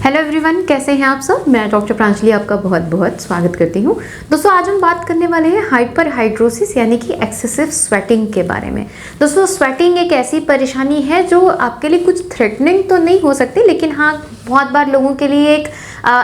Hello everyone, कैसे हैं आप सब। मैं डॉक्टर प्रांजलि आपका बहुत बहुत स्वागत करती हूँ। दोस्तों, आज हम बात करने वाले हैं हाइपरहाइड्रोसिस यानी कि एक्सेसिव स्वेटिंग के बारे में। दोस्तों, स्वेटिंग एक ऐसी परेशानी है जो आपके लिए कुछ थ्रेटनिंग तो नहीं हो सकती, लेकिन हाँ बहुत बार लोगों के लिए एक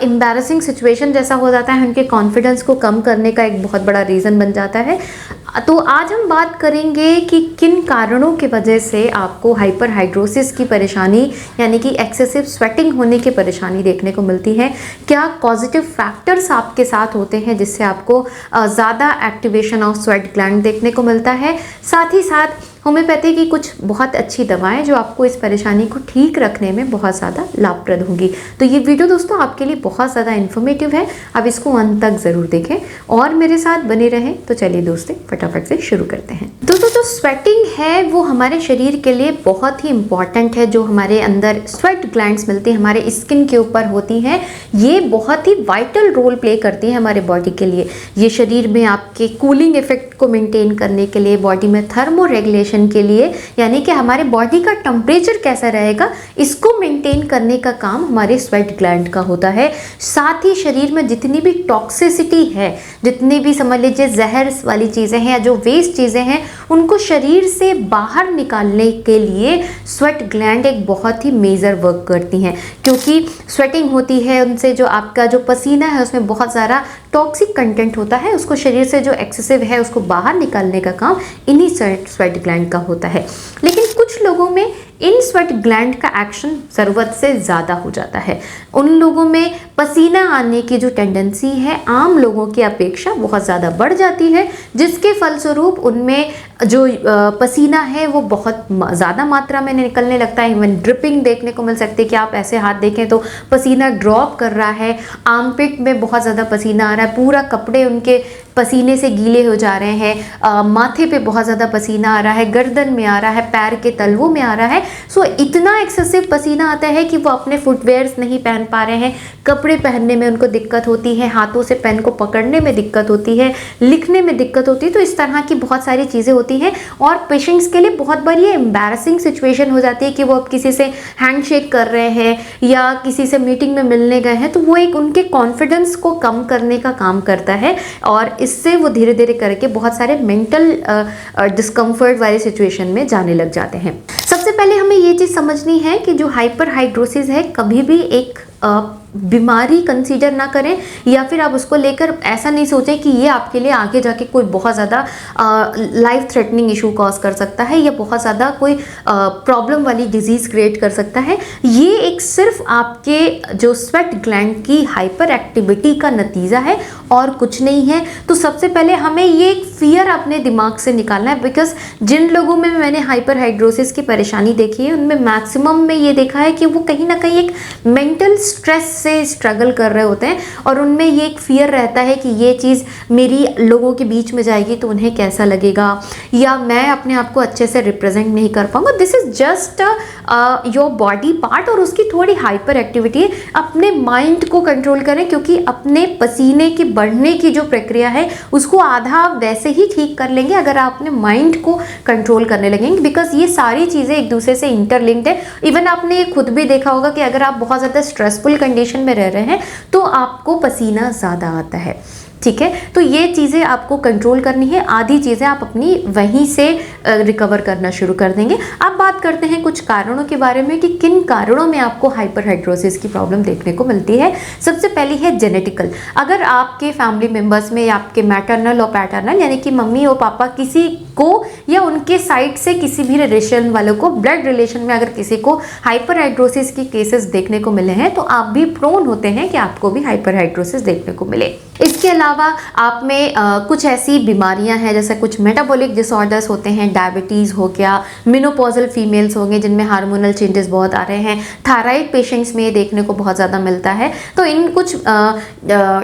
एम्बैरसिंग सिचुएशन जैसा हो जाता है, उनके कॉन्फिडेंस को कम करने का एक बहुत बड़ा रीज़न बन जाता है। तो आज हम बात करेंगे कि किन कारणों की वजह से आपको हाइपरहाइड्रोसिस की परेशानी यानी कि एक्सेसिव स्वेटिंग होने की परेशानी देखने को मिलती है। क्या पॉजिटिव फैक्टर्स आपके साथ होते हैं जिससे आपको ज़्यादा एक्टिवेशन ऑफ स्वेट ग्लैंड देखने को मिलता है। साथ ही साथ होम्योपैथी की कुछ बहुत अच्छी दवाएं जो आपको इस परेशानी को ठीक रखने में बहुत ज़्यादा लाभप्रद होंगी। तो ये वीडियो दोस्तों आपके लिए बहुत ज़्यादा इन्फॉर्मेटिव है, आप इसको अंत तक ज़रूर देखें और मेरे साथ बने रहें। तो चलिए दोस्तों फटाफट से शुरू करते हैं। दोस्तों, जो स्वेटिंग है वो हमारे शरीर के लिए बहुत ही इम्पॉर्टेंट है। जो हमारे अंदर स्वेट ग्लैंड्स मिलती हैं हमारे स्किन के ऊपर होती हैं, ये बहुत ही वाइटल रोल प्ले करती हैं हमारे बॉडी के लिए। ये शरीर में आपके कूलिंग इफेक्ट को मेंटेन करने के लिए, बॉडी में थर्मो रेगुलेशन के लिए, यानी कि हमारे बॉडी का टेम्परेचर कैसा रहेगा इसको मेंटेन करने का काम हमारे स्वेट ग्लैंड का होता है। साथ ही शरीर में जितनी भी टॉक्सिसिटी है, जितनी भी समझ लीजिए जहर वाली चीज़ें हैं या जो वेस्ट चीज़ें हैं, उनको शरीर से बाहर निकालने के लिए स्वेट ग्लैंड एक बहुत ही मेजर वर्क करती हैं। क्योंकि स्वेटिंग होती है, उनसे जो आपका जो पसीना है उसमें बहुत सारा टॉक्सिक कंटेंट होता है, उसको शरीर से जो एक्सेसिव है उसको बाहर निकालने का काम इन्हीं स्वेट ग्लैंड का होता है। लेकिन कुछ लोगों में इन स्वेट ग्लैंड का एक्शन ज़रूरत से ज़्यादा हो जाता है। उन लोगों में पसीना आने की जो टेंडेंसी है आम लोगों की अपेक्षा बहुत ज़्यादा बढ़ जाती है, जिसके फलस्वरूप उनमें जो पसीना है वो बहुत ज़्यादा मात्रा में निकलने लगता है। इवन ड्रिपिंग देखने को मिल सकती है कि आप ऐसे हाथ देखें तो पसीना ड्रॉप कर रहा है, आर्मपिट में बहुत ज़्यादा पसीना आ रहा है, पूरा कपड़े उनके पसीने से गीले हो जा रहे हैं, माथे पे बहुत ज़्यादा पसीना आ रहा है, गर्दन में आ रहा है, पैर के तलवों में आ रहा है। सो इतना एक्सेसिव पसीना आता है कि वो अपने फुटवेयर्स नहीं पहन पा रहे हैं, कपड़े पहनने में उनको दिक्कत होती है, हाथों से पेन को पकड़ने में दिक्कत होती है, लिखने में दिक्कत होती है। तो इस तरह की बहुत सारी चीज़ें होती हैं और पेशेंट्स के लिए बहुत बार ये एम्बैरसिंग सिचुएशन हो जाती है कि वो अब किसी से हैंडशेक कर रहे हैं या किसी से मीटिंग में मिलने गए हैं, तो वो एक उनके कॉन्फिडेंस को कम करने का काम करता है और इससे वो धीरे धीरे करके बहुत सारे मेंटल डिस्कम्फर्ट वाली सिचुएशन में जाने लग जाते हैं। सबसे पहले हमें ये चीज़ समझनी है कि जो हाइपरहाइड्रोसिस है कभी भी एक बीमारी कंसीडर ना करें या फिर आप उसको लेकर ऐसा नहीं सोचें कि ये आपके लिए आगे जाके कोई बहुत ज़्यादा लाइफ थ्रेटनिंग इशू कॉज कर सकता है या बहुत ज़्यादा कोई प्रॉब्लम वाली डिजीज़ क्रिएट कर सकता है। ये एक सिर्फ आपके जो स्वेट ग्लैंड की हाइपर एक्टिविटी का नतीजा है और कुछ नहीं है। तो सबसे पहले हमें ये एक फियर अपने दिमाग से निकालना है, बिकॉज जिन लोगों में मैंने हाइपरहाइड्रोसिस की परेशानी देखी है उनमें मैक्सिमम में ये देखा है कि वो कहीं ना कहीं एक मेंटल स्ट्रेस से स्ट्रगल कर रहे होते हैं और उनमें ये एक फियर रहता है कि ये चीज़ मेरी लोगों के बीच में जाएगी तो उन्हें कैसा लगेगा या मैं अपने आप को अच्छे से रिप्रेजेंट नहीं कर पाऊंगा। This is just your body part और उसकी थोड़ी हाइपर एक्टिविटी है। अपने माइंड को कंट्रोल करें, क्योंकि अपने पसीने की बढ़ने की जो प्रक्रिया है उसको आधा वैसे ही ठीक कर लेंगे अगर आप अपने माइंड को कंट्रोल करने लगेंगे, बिकॉज ये सारी चीज़ें एक दूसरे से इंटरलिंक्ड है। इवन आपने ये खुद भी देखा होगा कि अगर आप बहुत ज़्यादा स्ट्रेसफुल कंडीशन में रह रहे हैं तो आपको पसीना ज़्यादा आता है। ठीक है, तो ये चीज़ें आपको कंट्रोल करनी है, आधी चीज़ें आप अपनी वहीं से रिकवर करना शुरू कर देंगे। अब बात करते हैं कुछ कारणों के बारे में कि किन कारणों में आपको हाइपरहाइड्रोसिस की प्रॉब्लम देखने को मिलती है। सबसे पहली है जेनेटिकल। अगर आपके फैमिली मेम्बर्स में या आपके मैटरनल और पैटर्नल यानी कि मम्मी और पापा किसी को या उनके साइड से किसी भी रिलेशन वालों को, ब्लड रिलेशन में अगर किसी को हाइपरहाइड्रोसिस की केसेस देखने को मिले हैं तो आप भी प्रोन होते हैं कि आपको भी हाइपरहाइड्रोसिस देखने को मिले। इसके अलावा आप में कुछ ऐसी बीमारियां हैं जैसे कुछ मेटाबॉलिक डिसऑर्डर्स होते हैं, डायबिटीज़ हो गया, मेनोपॉजल फीमेल्स होंगे जिनमें हार्मोनल चेंजेस बहुत आ रहे हैं, थायराइड पेशेंट्स में ये देखने को बहुत ज़्यादा मिलता है। तो इन कुछ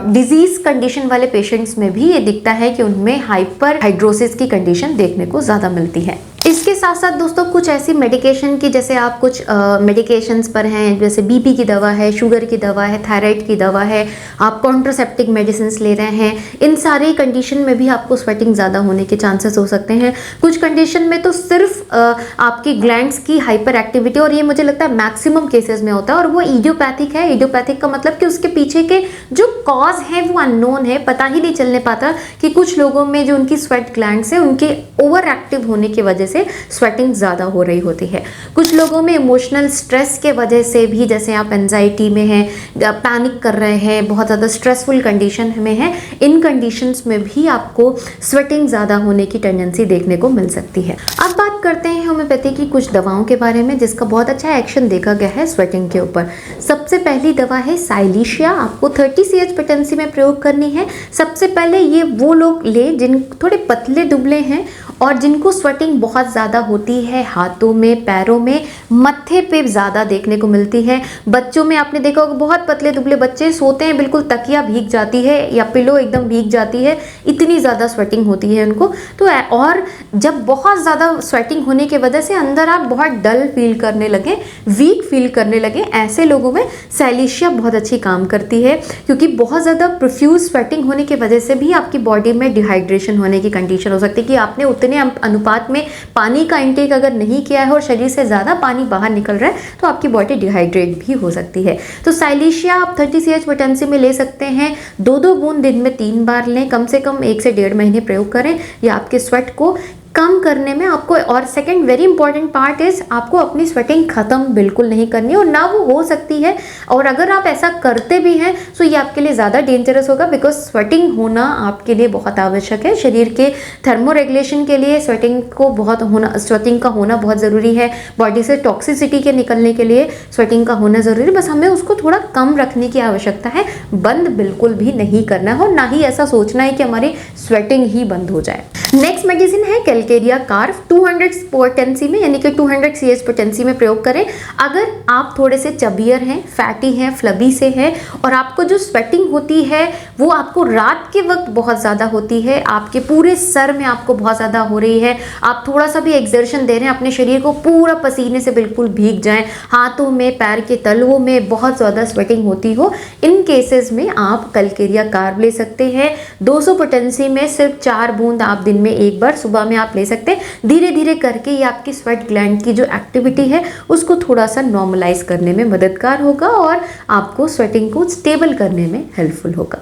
डिजीज़ कंडीशन वाले पेशेंट्स में भी ये दिखता है कि उनमें हाइपरहाइड्रोसिस की कंडीशन देखने को ज़्यादा मिलती है। इसके साथ साथ दोस्तों कुछ ऐसी मेडिकेशन की, जैसे आप कुछ मेडिकेशंस पर हैं, जैसे बीपी की दवा है, शुगर की दवा है, थायराइड की दवा है, आप कॉन्ट्रासेप्टिक मेडिसिन ले रहे हैं, इन सारी कंडीशन में भी आपको स्वेटिंग ज़्यादा होने के चांसेस हो सकते हैं। कुछ कंडीशन में तो सिर्फ आपकी ग्लैंड्स की हाइपर एक्टिविटी, और ये मुझे लगता है मैक्सिमम केसेस में होता है, और वो इडियोपैथिक है। इडियोपैथिक का मतलब कि उसके पीछे के जो कॉज है वो अननोन है, पता ही नहीं चलने पाता कि कुछ लोगों में जो उनकी स्वेट ग्लैंड्स है उनके ओवर एक्टिव होने की वजह से स्वेटिंग ज़्यादा हो रही होती है। कुछ लोगों में इमोशनल स्ट्रेस के वजह से भी, जैसे आप एंजाइटी में हैं, पैनिक कर रहे हैं, बहुत ज़्यादा स्ट्रेसफुल कंडीशन में हैं, इन कंडीशंस में भी आपको स्वेटिंग ज़्यादा होने की टेंडेंसी देखने को मिल सकती है। अब बात करते हैं होम्योपैथी की कुछ दवाओं के बारे में जिसका बहुत अच्छा एक्शन देखा गया है स्वेटिंग के ऊपर। सबसे पहली दवा है साइलिशिया। आपको 30 CH पोटेंसी में प्रयोग करनी है। सबसे पहले ये वो लोग ले जिन थोड़े पतले दुबले हैं और जिनको स्वेटिंग बहुत ज़्यादा होती है, हाथों में, पैरों में, मत्थे पे ज़्यादा देखने को मिलती है। बच्चों में आपने देखा होगा, बहुत पतले दुबले बच्चे सोते हैं, बिल्कुल तकिया भीग जाती है या पिलो एकदम भीग जाती है, इतनी ज़्यादा स्वेटिंग होती है उनको। तो और जब बहुत ज़्यादा स्वेटिंग होने की वजह से अंदर आप बहुत डल फील करने लगे, वीक फील करने लगे, ऐसे लोगों में साइलिशिया बहुत अच्छी काम करती है, क्योंकि बहुत ज़्यादा प्रोफ्यूज स्वेटिंग होने की वजह से भी आपकी बॉडी में डिहाइड्रेशन होने की कंडीशन हो सकती है कि आपने उतने अनुपात में पानी का इंटेक अगर नहीं किया है और शरीर से ज़्यादा पानी बाहर निकल रहा है तो आपकी बॉडी डिहाइड्रेट भी हो सकती है। तो साइलिशिया आप 30 CH पोटेंसी में ले सकते हैं। 2-2 बूंद दिन में 3 बार लें, कम से कम 1 से 1.5 महीने प्रयोग करें। यह आपके स्वेट को कम करने में आपको, और second very important part is, आपको अपनी स्वेटिंग खत्म बिल्कुल नहीं करनी और ना वो हो सकती है। और अगर आप ऐसा करते भी हैं तो ये आपके लिए ज़्यादा डेंजरस होगा, बिकॉज स्वेटिंग होना आपके लिए बहुत आवश्यक है। शरीर के थर्मो रेगुलेशन के लिए स्वेटिंग का होना बहुत ज़रूरी है। बॉडी से टॉक्सिसिटी के निकलने के लिए स्वेटिंग का होना ज़रूरी है। बस हमें उसको थोड़ा कम रखने की आवश्यकता है, बंद बिल्कुल भी नहीं करना है और ना ही ऐसा सोचना है कि हमारी स्वेटिंग ही बंद हो जाए। नेक्स्ट मेडिसिन है कैलकेरिया कार्व। 200 पोटेंसी में, यानी कि 200 CH पोटेंसी में प्रयोग करें। अगर आप थोड़े से चबियर हैं, फैटी हैं, फ्लबी से हैं और आपको जो स्वेटिंग होती है वो आपको रात के वक्त बहुत ज़्यादा होती है, आपके पूरे सर में आपको बहुत ज़्यादा हो रही है, आप थोड़ा सा भी एक्सर्शन दे रहे हैं अपने शरीर को, पूरा पसीने से बिल्कुल भीग जाएं, हाथों में, पैर के तलवों में बहुत ज़्यादा स्वेटिंग होती हो, इन केसेस में आप कैलकेरिया कार्व ले सकते हैं। 200 पोटेंसी में सिर्फ 4 बूंद आप दिन में एक बार सुबह में आप ले सकते हैं। धीरे धीरे करके ये आपकी स्वेट ग्लैंड की जो एक्टिविटी है उसको थोड़ा सा नॉर्मलाइज करने में मददगार होगा और आपको स्वेटिंग को स्टेबल करने में हेल्पफुल होगा।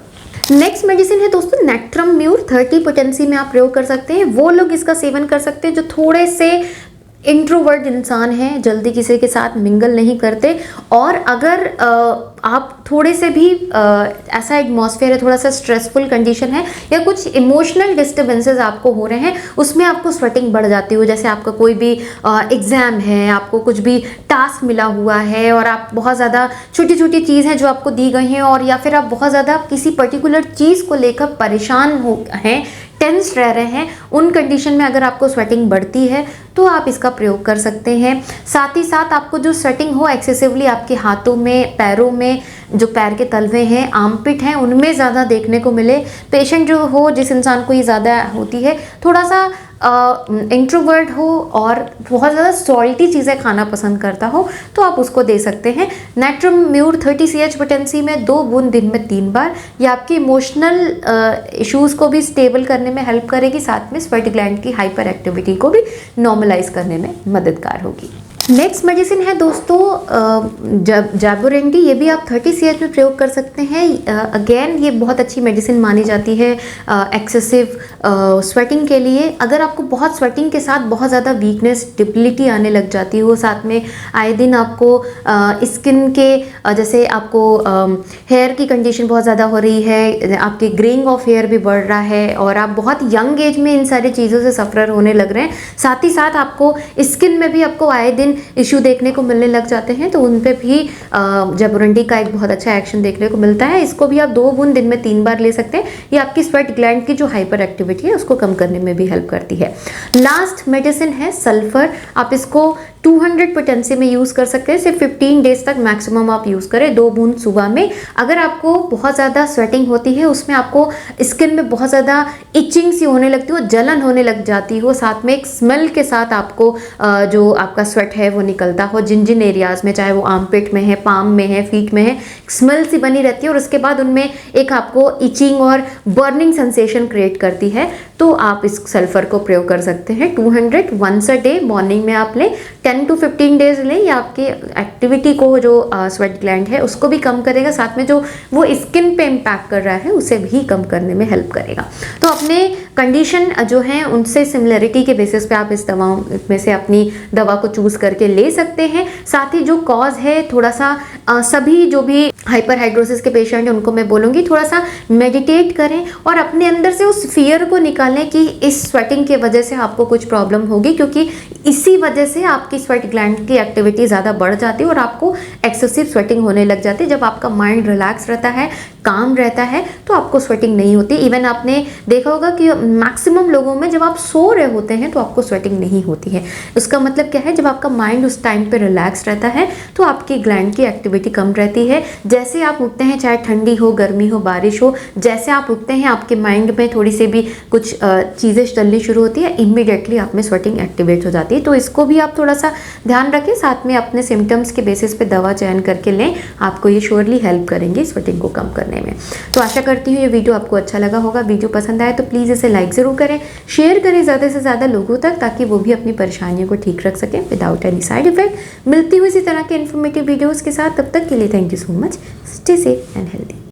नेक्स्ट मेडिसिन है दोस्तों नेक्ट्रम म्यूर। 30 पोटेंसी में आप प्रयोग कर सकते हैं। वो लोग इसका सेवन कर सकते हैं जो थोड़े से इंट्रोवर्ट इंसान हैं, जल्दी किसी के साथ मिंगल नहीं करते, और अगर आप थोड़े से भी ऐसा एटमॉस्फेयर है, थोड़ा सा स्ट्रेसफुल कंडीशन है या कुछ इमोशनल डिस्टर्बेंसेस आपको हो रहे हैं, उसमें आपको स्वेटिंग बढ़ जाती हो, जैसे आपका कोई भी एग्ज़ाम है, आपको कुछ भी टास्क मिला हुआ है और आप बहुत ज़्यादा छोटी छोटी चीज़ हैं जो आपको दी गई हैं, और या फिर आप बहुत ज़्यादा किसी पर्टिकुलर चीज़ को लेकर परेशान हो हैं, टेंस रह रहे हैं, उन कंडीशन में अगर आपको स्वेटिंग बढ़ती है तो आप इसका प्रयोग कर सकते हैं। साथ ही साथ आपको जो स्वेटिंग हो एक्सेसिवली आपके हाथों में, पैरों में, जो पैर के तलवे हैं, आर्मपिट हैं, उनमें ज़्यादा देखने को मिले, पेशेंट जो हो, जिस इंसान को ये ज़्यादा होती है, थोड़ा सा इंट्रोवर्ट हो और बहुत ज़्यादा सॉल्टी चीज़ें खाना पसंद करता हो, तो आप उसको दे सकते हैं। नेक्ट्रम म्यूर 30 CH पोटेंसी में 2 बूंद दिन में 3 बार। ये आपकी इमोशनल इश्यूज़ को भी स्टेबल करने में हेल्प करेगी, साथ में स्वेट ग्लैंड की हाइपर एक्टिविटी को भी नॉर्मलाइज करने में मददगार होगी। नेक्स्ट मेडिसिन है दोस्तों जैबोरेंडी। ये भी आप 30 CH में प्रयोग कर सकते हैं। अगेन ये बहुत अच्छी मेडिसिन मानी जाती है एक्सेसिव स्वेटिंग के लिए। अगर आपको बहुत स्वेटिंग के साथ बहुत ज़्यादा वीकनेस, डिबिलिटी आने लग जाती हो, साथ में आए दिन आपको स्किन के जैसे आपको हेयर की कंडीशन बहुत ज़्यादा हो रही है, आपके ग्रेइंग ऑफ हेयर भी बढ़ रहा है और आप बहुत यंग एज में इन सारी चीज़ों से सफ़र होने लग रहे हैं, साथ ही साथ आपको स्किन में भी आपको आए दिन इश्यू देखने को मिलने लग जाते हैं तो उन पे भी जबरंडी का एक बहुत अच्छा एक्शन देखने को मिलता है। इसको भी आप 2 बूंद दिन में 3 बार ले सकते हैं। ये आपकी स्वेट ग्लैंड की जो हाइपर एक्टिविटी है उसको कम करने में भी हेल्प करती है। लास्ट मेडिसिन है सल्फर। आप इसको 200 पोटेंसी में यूज़ कर सकते हैं। सिर्फ 15 डेज तक मैक्सिमम आप यूज़ करें, 2 बूंद सुबह में। अगर आपको बहुत ज़्यादा स्वेटिंग होती है, उसमें आपको स्किन में बहुत ज़्यादा इचिंग सी होने लगती हो, जलन होने लग जाती हो, साथ में एक स्मेल के साथ आपको जो आपका स्वेट है वो निकलता हो जिन एरियाज़ में, चाहे वो आर्मपिट में है, पाम में है, फीट में है, स्मेल सी बनी रहती है और उसके बाद उनमें एक आपको इचिंग और बर्निंग सेंसेशन क्रिएट करती है, तो आप इस सल्फर को प्रयोग कर सकते हैं। 200 वंस अ डे मॉर्निंग में आप लें, 10 to 15 डेज लें। ये आपकी एक्टिविटी को, जो स्वेट ग्लैंड है उसको भी कम करेगा, साथ में जो वो स्किन पे इम्पैक्ट कर रहा है उसे भी कम करने में हेल्प करेगा। तो अपने कंडीशन जो है उनसे सिमिलरिटी के बेसिस पे आप इस दवाओं में से अपनी दवा को चूज करके ले सकते हैं। साथ ही जो कॉज है थोड़ा सा सभी जो भी हाइपर हाइड्रोसिस के पेशेंट हैं उनको मैं बोलूँगी थोड़ा सा मेडिटेट करें और अपने अंदर से उस फियर को निकालें कि इस स्वेटिंग की वजह से आपको कुछ प्रॉब्लम होगी, क्योंकि इसी वजह से आपकी स्वेट ग्लैंड की एक्टिविटी ज़्यादा बढ़ जाती है और आपको एक्सेसिव स्वेटिंग होने लग जाती है। जब आपका माइंड रिलैक्स रहता है, काम रहता है, तो आपको स्वेटिंग नहीं होती। इवन आपने देखा होगा कि मैक्सिमम लोगों में जब आप सो रहे होते हैं तो आपको स्वेटिंग नहीं होती है। उसका मतलब क्या है, जब आपका माइंड उस टाइम पे रिलैक्स रहता है तो आपकी ग्लैंड की एक्टिविटी कम रहती है। जैसे आप उठते हैं, चाहे ठंडी हो, गर्मी हो, बारिश हो, जैसे आप उठते हैं आपके माइंड में थोड़ी सी भी कुछ चीज़ें चलनी शुरू होती है, इमीडिएटली आप में स्वेटिंग एक्टिवेट हो जाती है। तो इसको भी आप थोड़ा सा ध्यान रखें, साथ में अपने सिम्टम्स के बेसिस पे दवा चयन करके लें, आपको ये श्योरली हेल्प करेंगे स्वेटिंग को कम करने में। तो आशा करती हूँ ये वीडियो आपको अच्छा लगा होगा। वीडियो पसंद आए तो प्लीज़ इसे लाइक ज़रूर करें, शेयर करें ज़्यादा से ज़्यादा लोगों तक, ताकि वो भी अपनी परेशानियों को ठीक रख सकें विदाउट एनी साइड इफेक्ट। मिलती हूँ इसी तरह के इन्फॉर्मेटिव वीडियोज़ के साथ, तब तक के लिए thank you so much. Stay safe and healthy.